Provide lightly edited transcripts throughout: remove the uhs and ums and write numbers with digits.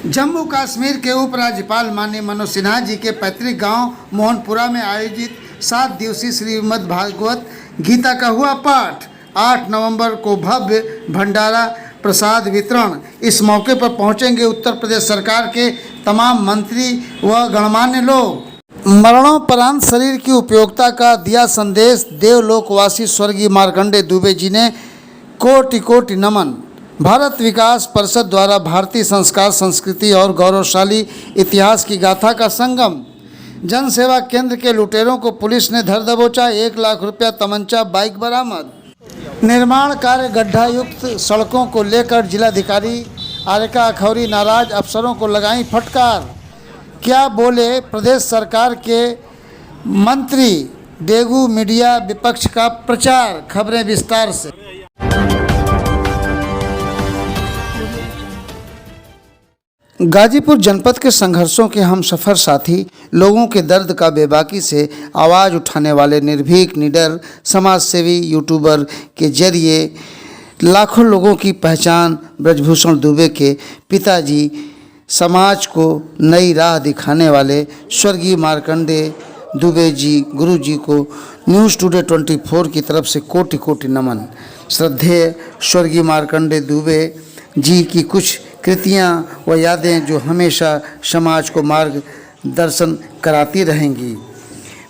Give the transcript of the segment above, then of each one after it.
जम्मू कश्मीर के उपराज्यपाल माननीय मनोज सिन्हा जी के पैतृक गांव मोहनपुरा में आयोजित 7 दिवसीय श्रीमद् भागवत गीता का हुआ पाठ। 8 नवंबर को भव्य भंडारा प्रसाद वितरण। इस मौके पर पहुंचेंगे उत्तर प्रदेश सरकार के तमाम मंत्री व गणमान्य लोग। मरणोपरांत शरीर की उपयोगिता का दिया संदेश देवलोकवासी स्वर्गीय मार्कंडेय दुबे जी ने। कोटि कोटि नमन। भारत विकास परिषद द्वारा भारतीय संस्कार, संस्कृति और गौरवशाली इतिहास की गाथा का संगम। जन सेवा केंद्र के लुटेरों को पुलिस ने धर दबोचा। 1 लाख रुपया, तमंचा, बाइक बरामद। निर्माण कार्य गड्ढा युक्त सड़कों को लेकर जिलाधिकारी आरिका अखौरी नाराज, अफसरों को लगाई फटकार। क्या बोले प्रदेश सरकार के मंत्री? डेगू मीडिया विपक्ष का प्रचार। खबरें विस्तार से। गाजीपुर जनपद के संघर्षों के हम सफ़र साथी, लोगों के दर्द का बेबाकी से आवाज़ उठाने वाले निर्भीक, निडर समाजसेवी यूट्यूबर के जरिए लाखों लोगों की पहचान ब्रजभूषण दुबे के पिताजी, समाज को नई राह दिखाने वाले स्वर्गीय मार्कंडेय दुबे जी गुरु जी को न्यूज़ टुडे 24 की तरफ से कोटि कोटि नमन। श्रद्धेय स्वर्गीय मार्कंडेय दुबे जी की कुछ कृतियाँ व यादें जो हमेशा समाज को मार्गदर्शन कराती रहेंगी।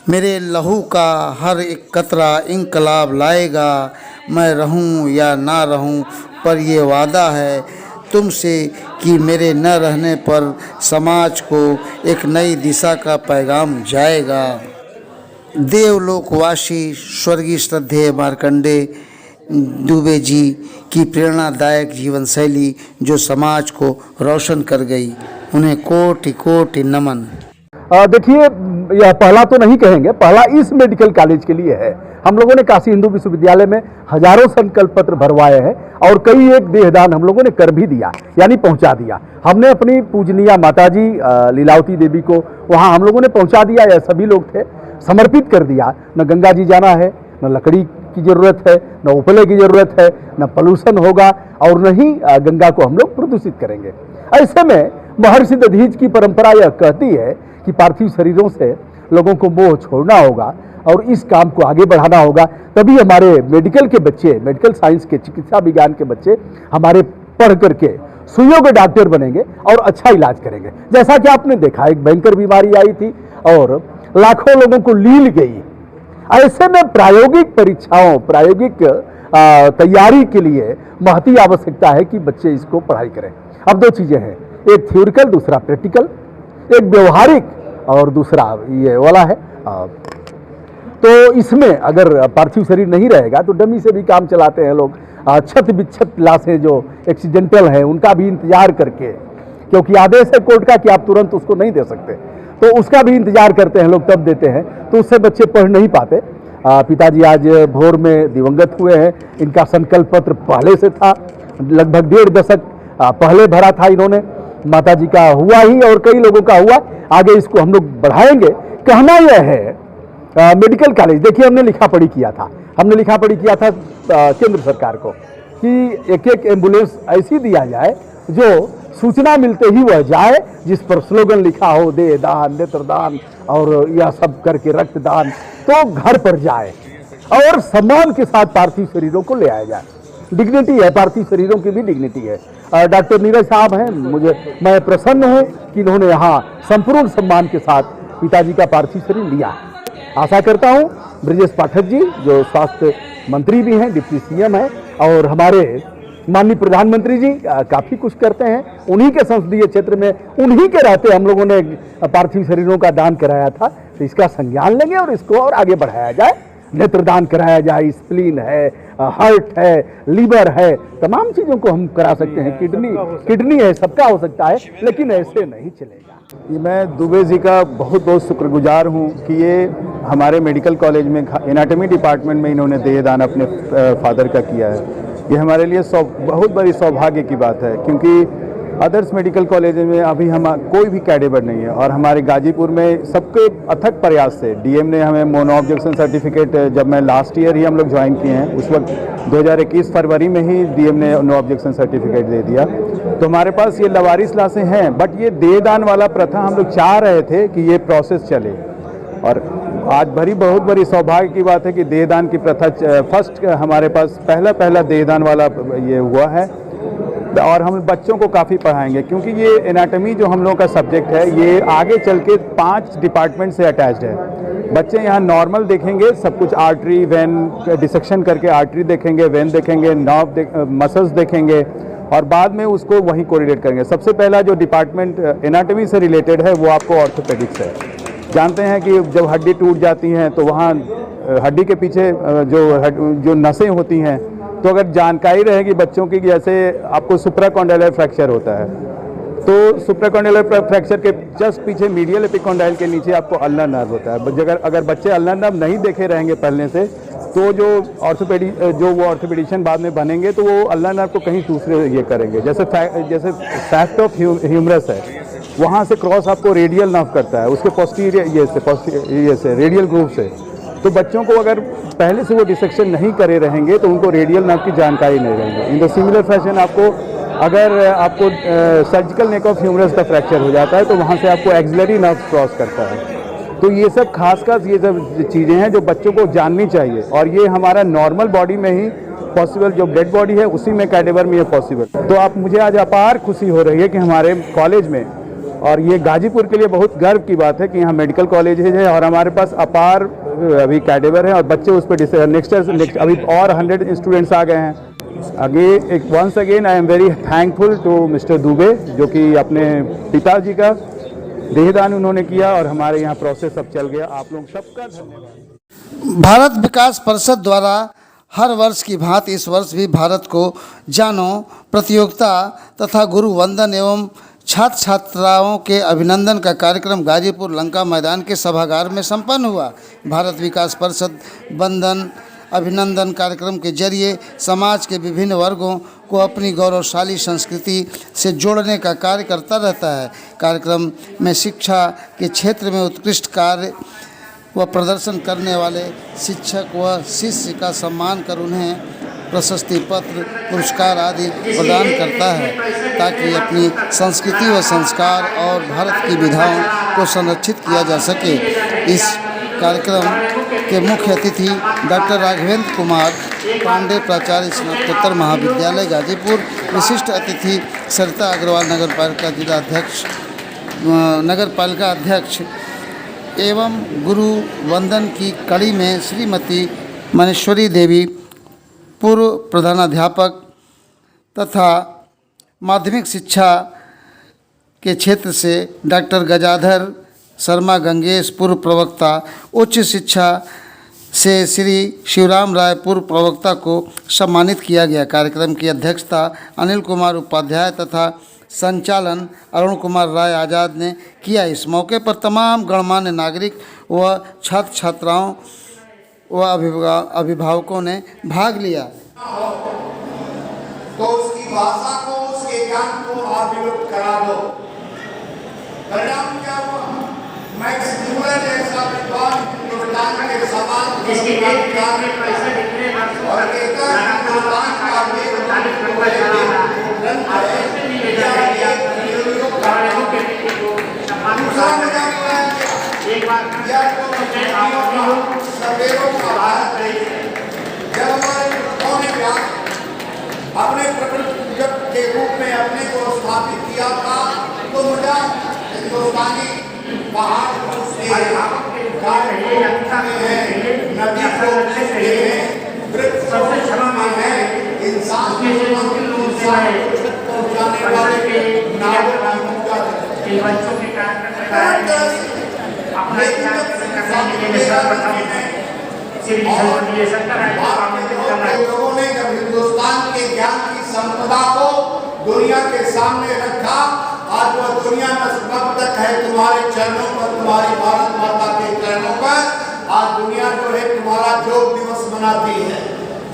मेरे लहू का हर एक कतरा इंकलाब लाएगा। मैं रहूं या ना रहूं, पर ये वादा है तुमसे कि मेरे न रहने पर समाज को एक नई दिशा का पैगाम जाएगा। देवलोकवासी स्वर्गीय श्रद्धेय मार्कंडेय दुबे जी की प्रेरणादायक जीवन शैली जो समाज को रोशन कर गई, उन्हें कोटि कोटि नमन। देखिए, यह पहला तो नहीं कहेंगे, पहला इस मेडिकल कॉलेज के लिए है। हम लोगों ने काशी हिंदू विश्वविद्यालय में हजारों संकल्प पत्र भरवाए हैं और कई एक देहदान हम लोगों ने कर भी दिया, यानी पहुंचा दिया। हमने अपनी पूजनीय माताजी लीलावती देवी को वहां हम लोगों ने पहुंचा दिया। यह सभी लोग थे, समर्पित कर दिया। न गंगा जी जाना है, न लकड़ी की ज़रूरत है, न उपले की ज़रूरत है, न पॉल्यूशन होगा और न ही गंगा को हम लोग प्रदूषित करेंगे। ऐसे में महर्षि दधीच की परंपरा यह कहती है कि पार्थिव शरीरों से लोगों को मोह छोड़ना होगा और इस काम को आगे बढ़ाना होगा। तभी हमारे मेडिकल के बच्चे, मेडिकल साइंस के, चिकित्सा विज्ञान के बच्चे हमारे पढ़ करके सुइयों के डॉक्टर बनेंगे और अच्छा इलाज करेंगे। जैसा कि आपने देखा, एक भयंकर बीमारी आई थी और लाखों लोगों को लील गई। ऐसे में प्रायोगिक परीक्षाओं, प्रायोगिक तैयारी के लिए महती आवश्यकता है कि बच्चे इसको पढ़ाई करें। अब 2 चीज़ें हैं, एक थ्योरिकल, दूसरा प्रैक्टिकल, एक व्यवहारिक और दूसरा ये वाला है। तो इसमें अगर पार्थिव शरीर नहीं रहेगा तो डमी से भी काम चलाते हैं लोग। छत बिच्छत लाशें जो एक्सीडेंटल हैं उनका भी इंतजार करके, क्योंकि आदेश है कोर्ट का कि आप तुरंत उसको नहीं दे सकते, तो उसका भी इंतजार करते हैं लोग, तब देते हैं। तो उससे बच्चे पढ़ नहीं पाते। पिताजी आज भोर में दिवंगत हुए हैं। इनका संकल्प पत्र पहले से था, लगभग 1.5 दशक पहले भरा था इन्होंने। माताजी का हुआ ही और कई लोगों का हुआ। आगे इसको हम लोग बढ़ाएंगे। कहना यह है, मेडिकल कॉलेज, देखिए हमने लिखा पढ़ी किया था, केंद्र सरकार को कि एक एम्बुलेंस ऐसी दिया जाए जो सूचना मिलते ही वह जाए, जिस पर स्लोगन लिखा हो, दे दान, नेत्रदान और यह सब करके रक्तदान, तो घर पर जाए और सम्मान के साथ पार्थिव शरीरों को ले आया जाए। डिग्निटी है, पार्थिव शरीरों की भी डिग्निटी है। डॉक्टर नीरज साहब हैं, मैं प्रसन्न हूं कि इन्होंने यहाँ संपूर्ण सम्मान के साथ पिताजी का पार्थिव शरीर लिया। आशा करता हूं ब्रजेश पाठक जी, जो स्वास्थ्य मंत्री भी हैं, डिप्टी सीएम हैं, और हमारे माननीय प्रधानमंत्री जी काफ़ी कुछ करते हैं। उन्हीं के संसदीय क्षेत्र में, उन्हीं के रहते हम लोगों ने पार्थिव शरीरों का दान कराया था। तो इसका संज्ञान लेंगे और इसको और आगे बढ़ाया जाए। नेत्रदान कराया जाए, स्प्लीन है, हार्ट है, लीवर है, तमाम चीज़ों को हम करा सकते हैं। किडनी है, सबका हो सकता है, लेकिन ऐसे नहीं चलेगा। मैं दुबे जी का बहुत बहुत शुक्रगुजार हूँ कि ये हमारे मेडिकल कॉलेज में एनाटॉमी डिपार्टमेंट में इन्होंने देहदान अपने फादर का किया है। ये हमारे लिए बहुत बड़ी सौभाग्य की बात है, क्योंकि अदर्स मेडिकल कॉलेज में अभी हम कोई भी कैडेबर नहीं है, और हमारे गाजीपुर में सबके अथक प्रयास से डीएम ने हमें मोनो ऑब्जेक्शन सर्टिफिकेट, जब मैं लास्ट ईयर ही हम लोग ज्वाइन किए हैं, उस वक्त 2021 फरवरी में ही डीएम ने नो ऑब्जेक्शन सर्टिफिकेट दे दिया। तो हमारे पास ये लवारिस लाशें हैं, बट ये देहदान वाला प्रथा हम लोग चाह रहे थे कि ये प्रोसेस चले, और आज बहुत बड़ी सौभाग्य की बात है कि देहदान की प्रथा फर्स्ट हमारे पास पहला देहदान वाला ये हुआ है। और हम बच्चों को काफ़ी पढ़ाएंगे, क्योंकि ये एनाटॉमी जो हम लोगों का सब्जेक्ट है, ये आगे चल के 5 डिपार्टमेंट से अटैच्ड है। बच्चे यहाँ नॉर्मल देखेंगे सब कुछ, आर्टरी, वेन, डिसेक्शन करके आर्टरी देखेंगे, वेन देखेंगे, मसल्स देखेंगे, और बाद में उसको वहीं कोरिलेट करेंगे। सबसे पहला जो डिपार्टमेंट एनाटॉमी से रिलेटेड है वो आपको ऑर्थोपेडिक्स है। जानते हैं कि जब हड्डी टूट जाती हैं तो वहाँ हड्डी के पीछे जो नसें होती हैं, तो अगर जानकारी रहेगी बच्चों की, जैसे आपको सुप्राकॉन्डाइलर फ्रैक्चर होता है, तो सुप्राकॉन्डाइलर फ्रैक्चर के जस्ट पीछे मीडियल एपिकॉन्डाइल के नीचे आपको अल्नर नर्व होता है। अगर बच्चे अल्नर नर्व नहीं देखे रहेंगे पहले से, तो जो ऑर्थोपेडिशियन बाद में बनेंगे तो वो अल्नर नर्व को कहीं दूसरे ये करेंगे। जैसे फैक्ट ऑफ ह्यूमरस है, वहाँ से क्रॉस आपको रेडियल नर्व करता है, उसके पोस्टीरियर से रेडियल ग्रुप से। तो बच्चों को अगर पहले से वो डिसेक्शन नहीं करे रहेंगे तो उनको रेडियल नर्व की जानकारी नहीं रहेगी। इन द सिमिलर फैशन अगर आपको सर्जिकल नेक ऑफ ह्यूमरस का फ्रैक्चर हो जाता है तो वहाँ से आपको एक्सिलरी नर्व क्रॉस करता है। तो ये सब खास ये सब चीज़ें हैं जो बच्चों को जाननी चाहिए, और ये हमारा नॉर्मल बॉडी में ही पॉसिबल, जो डेड बॉडी है उसी में कैडेवर में ये पॉसिबल। तो आप मुझे आज अपार खुशी हो रही है कि हमारे कॉलेज में, और ये गाजीपुर के लिए बहुत गर्व की बात है कि यहाँ मेडिकल कॉलेज है और हमारे पास अपार अभी कैडेवर है, और बच्चे उस पर नेक्स्ट अभी और 100 स्टूडेंट्स आ गए हैं। Once again I am very thankful to mister Dubey, जो कि अपने पिताजी का देहदान उन्होंने किया और हमारे यहाँ प्रोसेस अब चल गया। आप लोग सबका धन्यवाद। भारत विकास परिषद द्वारा हर वर्ष की भांति इस वर्ष भी भारत को जानो प्रतियोगिता तथा गुरु वंदन एवं छात्र छात्राओं के अभिनंदन का कार्यक्रम गाजीपुर लंका मैदान के सभागार में संपन्न हुआ। भारत विकास परिषद वंदन अभिनंदन कार्यक्रम के जरिए समाज के विभिन्न वर्गों को अपनी गौरवशाली संस्कृति से जोड़ने का कार्य करता रहता है। कार्यक्रम में शिक्षा के क्षेत्र में उत्कृष्ट कार्य व प्रदर्शन करने वाले शिक्षक व शिष्य का सम्मान कर उन्हें प्रशस्ति पत्र, पुरस्कार आदि प्रदान करता है, ताकि अपनी संस्कृति व संस्कार और भारत की विधाओं को संरक्षित किया जा सके। इस कार्यक्रम के मुख्य अतिथि डॉक्टर राघवेंद्र कुमार पांडे, प्राचार्य स्नातकोत्तर महाविद्यालय गाजीपुर, विशिष्ट अतिथि सरिता अग्रवाल, नगर पालिका अध्यक्ष एवं गुरु वंदन की कड़ी में श्रीमती मनेश्वरी देवी, पूर्व प्रधानाध्यापक तथा माध्यमिक शिक्षा के क्षेत्र से डॉक्टर गजाधर शर्मा गंगेश, पूर्व प्रवक्ता, उच्च शिक्षा से श्री शिवराम राय, पूर्व प्रवक्ता को सम्मानित किया गया। कार्यक्रम की अध्यक्षता अनिल कुमार उपाध्याय तथा संचालन अरुण कुमार राय आज़ाद ने किया। इस मौके पर तमाम गणमान्य नागरिक व छात्र छात्राओं व अभिभावकों ने भाग लिया। तो उसकी भाषा को, उसके ज्ञान को आप विलुप्त करा दो। परिणाम क्या हुआ? मैक्स न्यूमर जैसा विद्वान हिंदुस्तान के समाज जिसकी एक में पैसा दिखने और हिंदुस्तान का एक बार सवेरों का भारत जब हमारे अपने प्रकृति के रूप में अपने को स्थापित किया था, तो मुझे हिंदुस्तानी पहाड़ नदी को सबसे क्षमा में है इंसान बच्चों के लोगों ने जब हिंदुस्तान के ज्ञान की संपदा को दुनिया के सामने रखा, आज वह दुनिया नतमस्तक है तुम्हारे चरणों पर, तुम्हारी भारत माता के चरणों पर। आज दुनिया जो है तुम्हारा योग दिवस मनाती है।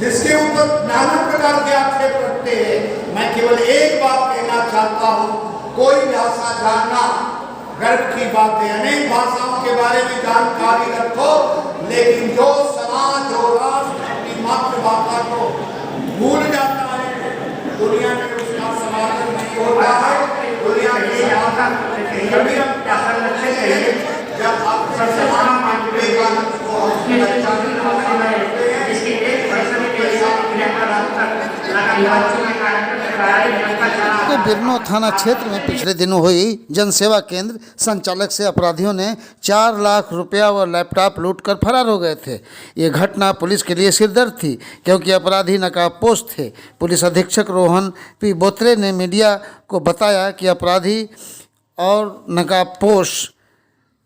जिसके ऊपर नाना प्रकार के आक्षेप रखते हैं। मैं केवल एक बात कहना चाहता हूँ, कोई भाषा जानना गर्व की बात है। अनेक भाषाओं के बारे में जानकारी रखो, लेकिन जो समाज जो राष्ट्र अपनी मातृभाषा को भूल जाता है, दुनिया में उसका समाधान नहीं होता है। दुनिया में समाधान कभी हम क्या करना चाहिए जब आप समान विवेकानंद को इसकी एक फैसले के साथ के बिरनो थाना क्षेत्र में पिछले दिनों हुई जनसेवा केंद्र संचालक से अपराधियों ने 4 लाख रुपया व लैपटॉप लूटकर फरार हो गए थे। ये घटना पुलिस के लिए सिरदर्द थी, क्योंकि अपराधी नकाबपोश थे। पुलिस अधीक्षक रोहन पी बोत्रे ने मीडिया को बताया कि अपराधी और नकाबपोश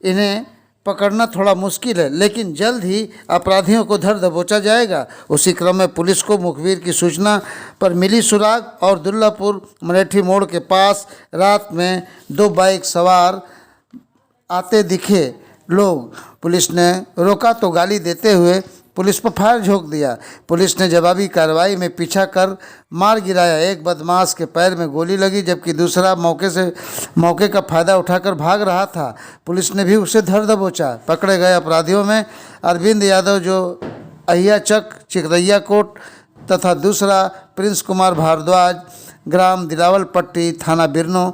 इन्हें पकड़ना थोड़ा मुश्किल है, लेकिन जल्द ही अपराधियों को धर दबोचा जाएगा। उसी क्रम में पुलिस को मुखबिर की सूचना पर मिली सुराग और दुल्लापुर मरेठी मोड़ के पास रात में 2 बाइक सवार आते दिखे लोग। पुलिस ने रोका तो गाली देते हुए पुलिस पर फायर झोंक दिया। पुलिस ने जवाबी कार्रवाई में पीछा कर मार गिराया। एक बदमाश के पैर में गोली लगी, जबकि दूसरा मौके का फ़ायदा उठाकर भाग रहा था। पुलिस ने भी उसे धर दबोचा। पकड़े गए अपराधियों में अरविंद यादव, जो अहियाचक चिकरैया कोट, तथा दूसरा प्रिंस कुमार भारद्वाज, ग्राम दिलावल पट्टी, थाना बिरनो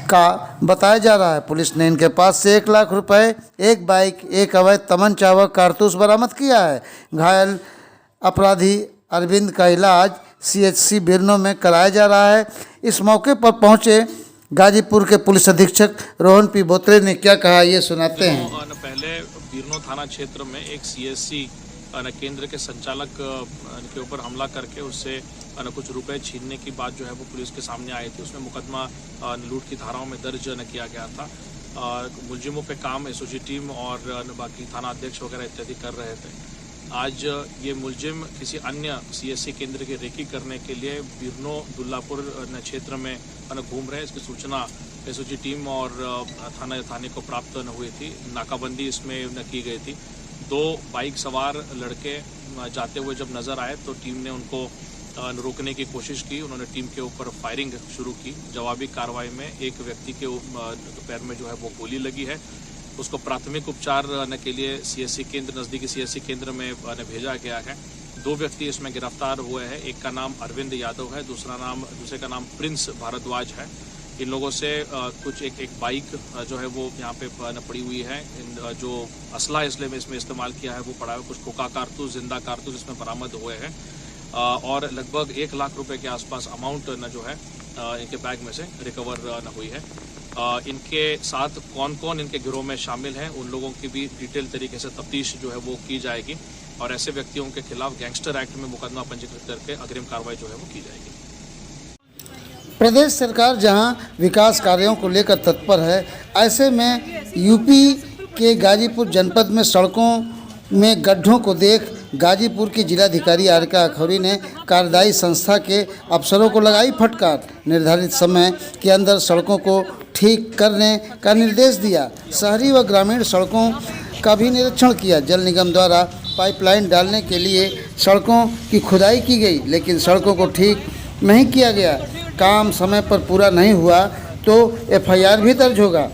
का बताया जा रहा है। पुलिस ने इनके पास से 1 लाख रुपए, 1 बाइक, 1 अवैध तमंचा व कारतूस बरामद किया है। घायल अपराधी अरविंद का इलाज CHC बिरनो में कराया जा रहा है। इस मौके पर पहुंचे गाजीपुर के पुलिस अधीक्षक रोहन पी बोत्रे ने क्या कहा, ये सुनाते हैं। पहले बिरनो थाना क्षेत्र में एक CSC केंद्र के संचालक के ऊपर हमला करके उससे कुछ रुपए छीनने की बात जो है वो पुलिस के सामने आई थी। उसमें मुकदमा लूट की धाराओं में दर्ज किया गया था। मुलजिमों पे काम SOG टीम और बाकी थाना अध्यक्ष वगैरह इत्यादि कर रहे थे। आज ये मुलजिम किसी अन्य CSC केंद्र की रेकी करने के लिए बिरनो दुल्लापुर क्षेत्र में घूम रहे हैं। इसकी सूचना SOG टीम और थाने को प्राप्त हुई थी। नाकाबंदी इसमें की गई थी। 2 बाइक सवार लड़के जाते हुए जब नज़र आए तो टीम ने उनको रोकने की कोशिश की। उन्होंने टीम के ऊपर फायरिंग शुरू की। जवाबी कार्रवाई में एक व्यक्ति के पैर में जो है वो गोली लगी है। उसको प्राथमिक उपचार के लिए नज़दीकी CSC केंद्र में भेजा गया है। 2 व्यक्ति इसमें गिरफ्तार हुए हैं। एक का नाम अरविंद यादव है, दूसरे का नाम प्रिंस भारद्वाज है। इन लोगों से कुछ एक बाइक जो है वो यहाँ पे पड़ी हुई है। जो असला इसमें इस्तेमाल किया है वो पड़ा है। कुछ खोखा कारतूस, जिंदा कारतूस इसमें बरामद हुए हैं और लगभग 1 लाख रुपए के आसपास अमाउंट जो है इनके बैग में से रिकवर हुई है। इनके साथ कौन कौन इनके गिरोह में शामिल हैं, उन लोगों की भी डिटेल तरीके से तफ्तीश जो है वो की जाएगी और ऐसे व्यक्तियों के खिलाफ गैंगस्टर एक्ट में मुकदमा पंजीकृत करके अग्रिम कार्रवाई जो है वो की जाएगी। प्रदेश सरकार जहां विकास कार्यों को लेकर तत्पर है, ऐसे में यूपी के गाजीपुर जनपद में सड़कों में गड्ढों को देख गाजीपुर की जिलाधिकारी आरिका अखौरी ने कार्यदायी संस्था के अफसरों को लगाई फटकार। निर्धारित समय के अंदर सड़कों को ठीक करने का निर्देश दिया। शहरी व ग्रामीण सड़कों का भी निरीक्षण किया। जल निगम द्वारा पाइपलाइन डालने के लिए सड़कों की खुदाई की गई, लेकिन सड़कों को ठीक नहीं किया गया। काम समय पर पूरा नहीं हुआ तो FIR भी दर्ज होगा।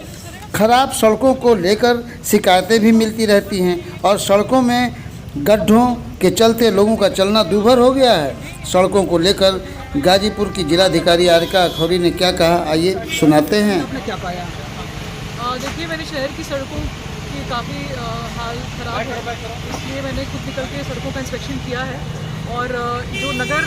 खराब सड़कों को लेकर शिकायतें भी मिलती रहती हैं और सड़कों में गड्ढों के चलते लोगों का चलना दूभर हो गया है। सड़कों को लेकर गाजीपुर की जिलाधिकारी आरिका अखौरी ने क्या कहा, आइए सुनाते हैं। क्या पाया? देखिए, मैंने शहर की सड़कों की काफ़ी हाल ख़राब है, इसलिए मैंने खुद निकल के सड़कों का इंस्पेक्शन किया है और जो नगर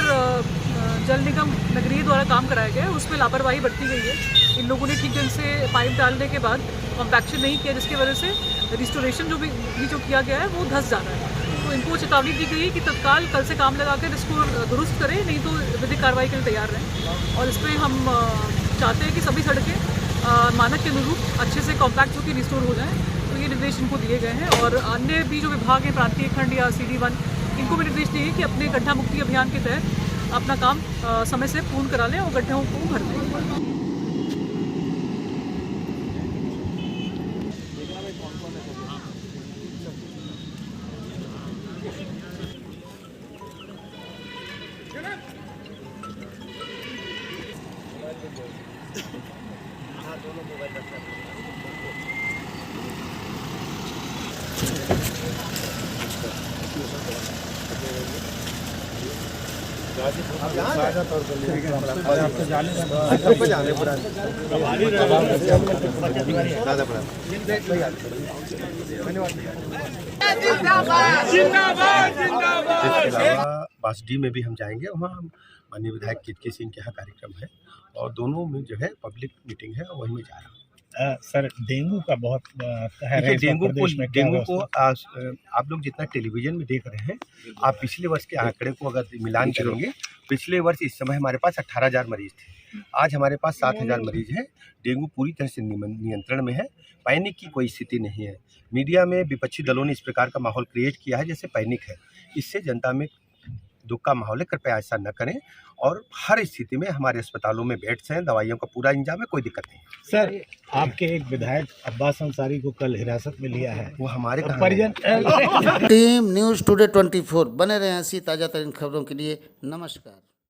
जल निगम नगरीय द्वारा काम कराया गया है उसमें लापरवाही बरती गई है। इन लोगों ने ठीक ढंग से पाइप डालने के बाद कॉम्पैक्शन नहीं किया, जिसकी वजह से रिस्टोरेशन जो किया गया है वो धंस जा रहा है। तो इनको चेतावनी दी गई है कि तत्काल कल से काम लगाकर इसको दुरुस्त करें, नहीं तो विधिक कार्रवाई के लिए तैयार रहें। और इसमें हम चाहते हैं कि सभी सड़कें मानक के अनुरूप अच्छे से कॉम्पैक्ट होकर रिस्टोर हो जाएँ। तो ये निर्देश इनको दिए गए हैं और अन्य भी जो विभाग हैं, प्रांतीय खंड या CD1, इनको भी निर्देश दिए कि अपने गड्ढा मुक्ति अभियान के तहत अपना काम समय से पूर्ण करा लें और गड्ढों को भर दें। इसके अलावा बासडी में भी हम जाएंगे, वहाँ हम माननीय विधायक केतकी सिंह के यहाँ कार्यक्रम है और दोनों में जो है पब्लिक मीटिंग है, वहीं में जा रहा हूँ। सर डेंगू का बहुत कहर है डेंगू को आप लोग जितना टेलीविजन में देख रहे हैं, आप पिछले वर्ष के आंकड़े को अगर मिलान करेंगे, पिछले वर्ष इस समय हमारे पास 18,000 मरीज थे, आज हमारे पास 7,000 मरीज हैं। डेंगू पूरी तरह से नियंत्रण में है, पैनिक की कोई स्थिति नहीं है। मीडिया में विपक्षी दलों ने इस प्रकार का माहौल क्रिएट किया है जैसे पैनिक है, इससे जनता में दुख का माहौल है। कृपया ऐसा न करें और हर स्थिति में हमारे अस्पतालों में बेड्स हैं, दवाइयों का पूरा इंतजाम है, कोई दिक्कत नहीं। सर आपके एक विधायक अब्बास अंसारी को कल हिरासत में लिया है, वो हमारे परिजन टीम न्यूज़ टुडे 24 बने रहे ऐसी ताज़ा तरीन खबरों के लिए। नमस्कार।